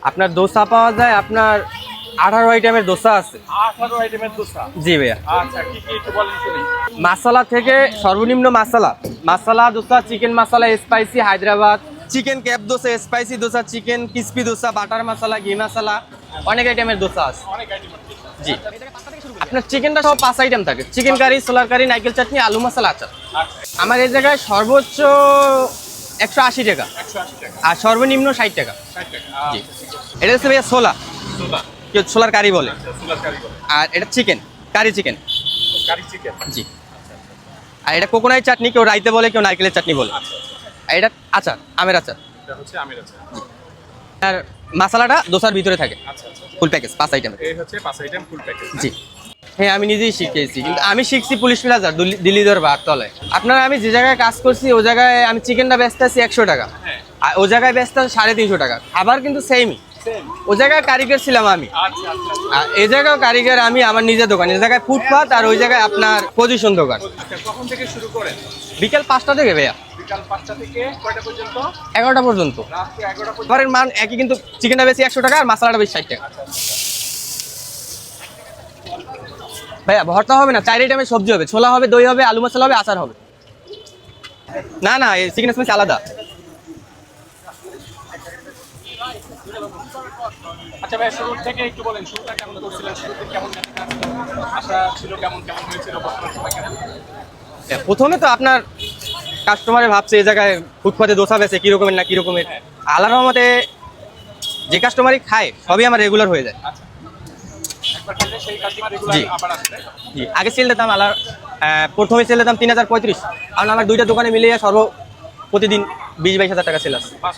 আপনার দোসা পাওয়া যায়, আপনার 18 আইটেমের দোসা আছে। 18 আইটেমের দোসা। জি ভাইয়া। আচ্ছা, কি কি একটু বলেন শুনি। মশলা থেকে সর্বনিম্ন masala dosa, chicken masala, spicy Hyderabad, chicken ক্যাপ dosa, spicy dosa, chicken crispy dosa, butter masala, ghee masala, অনেক আইটেমের দোসা আছে। অনেক আইটেমের দোসা। জি। আপনার চিকেনটা সব 5 আইটেম থাকে, চিকেন কারি, সোলার কারি, নারকেল চাটনি, আলু মশলা, আচার। আচ্ছা, আমার এই জায়গায় সর্বোচ্চ 180 টাকা 180 টাকা, আর সর্বনিম্ন 60 টাকা। 60 টাকা। জি। এটা হচ্ছে ভাইয়া ছোলা, ছোলা, কেউ ছোলার কারি বলে। আচ্ছা, ছোলার কারি বলে। আর এটা chicken, curry chicken. Curry chicken. জি। আর এটা কোকোনাট চাটনি, কেউ রাইতে বলে, কেউ নারকেলের চাটনি বলে। আচ্ছা, আর এটা আচার, আমের আচার। এটা হচ্ছে আমের আচার। আর মশলাটা দোসার ভিতরে থাকে, আচ্ছা আচ্ছা। ফুল প্যাকেজ 5 আইটেমের। এই হচ্ছে 5 আইটেম ফুল প্যাকেজ। জি। হ্যাঁ, আমি নিজেই শিখেছি, কিন্তু আমি শিখছি পুলিশ প্লাজার দিল্লি দরবার তলায়। আপনারা আমি যে জায়গায় কাজ করছি ওই জায়গায় আমি চিকেনটা বেচতে আছি 100 টাকা, হ্যাঁ। আর ওই জায়গায় বেচতে আছি 350 টাকা। খাবার কিন্তু সেমই। সেম। ওই জায়গায় কারিগর ছিলাম আমি, আচ্ছা আচ্ছা। আর এই জায়গাও কারিগর আমি। আমার নিজের দোকান, এই জায়গায় ফুটপাত, আর ওই জায়গায় আপনার পজিশন দোকান। আচ্ছা, কখন থেকে শুরু করেন? বিকেল 5টা থেকে ভাইয়া বিকাল 5টা থেকে কয়টা পর্যন্ত? 11টা পর্যন্ত। রাত্রি 11টা পর্যন্ত। খাবারের মান একই, কিন্তু চিকেনটা বেশি 100 টাকা আর মশলাটা বেশি 60 টাকা। আচ্ছা আচ্ছা। ভাইয়া ভর্তা হবে না, 4 আইটেমের সবজি হবে, ছোলা হবে, দই হবে, আলু মশলা হবে, আচার হবে। না না, এই চিকেন স্পাইসি আলাদা। আচ্ছা ভাই, শুরু থেকে একটু বলেন, শুরুটা কেমন করছিলেন? শুরুতে কেমন আশা ছিল, কেমন কেমন হয়েছিল, বর্তমান সময় কেমন? প্রথমে তো আপনার কাস্টমারে ভাবছে এই জায়গায় ফুটপাতে দোসা বেছে কিরকমের না কিরকমের। আল্লাহর রহমতে যে কাস্টমারই খায় সবই আমার রেগুলার হয়ে যায়। আচ্ছা, একবার খেলে সেই কাস্টমার রেগুলার জি। আবার আসবে। জি। আগে সেল দিতাম প্রথমে সেল দিতাম 3035, কারণ আমার দুইটা দোকানে মিলিয়ে প্রতিদিন 20-22 হাজার টাকা সেল আছে। বাস।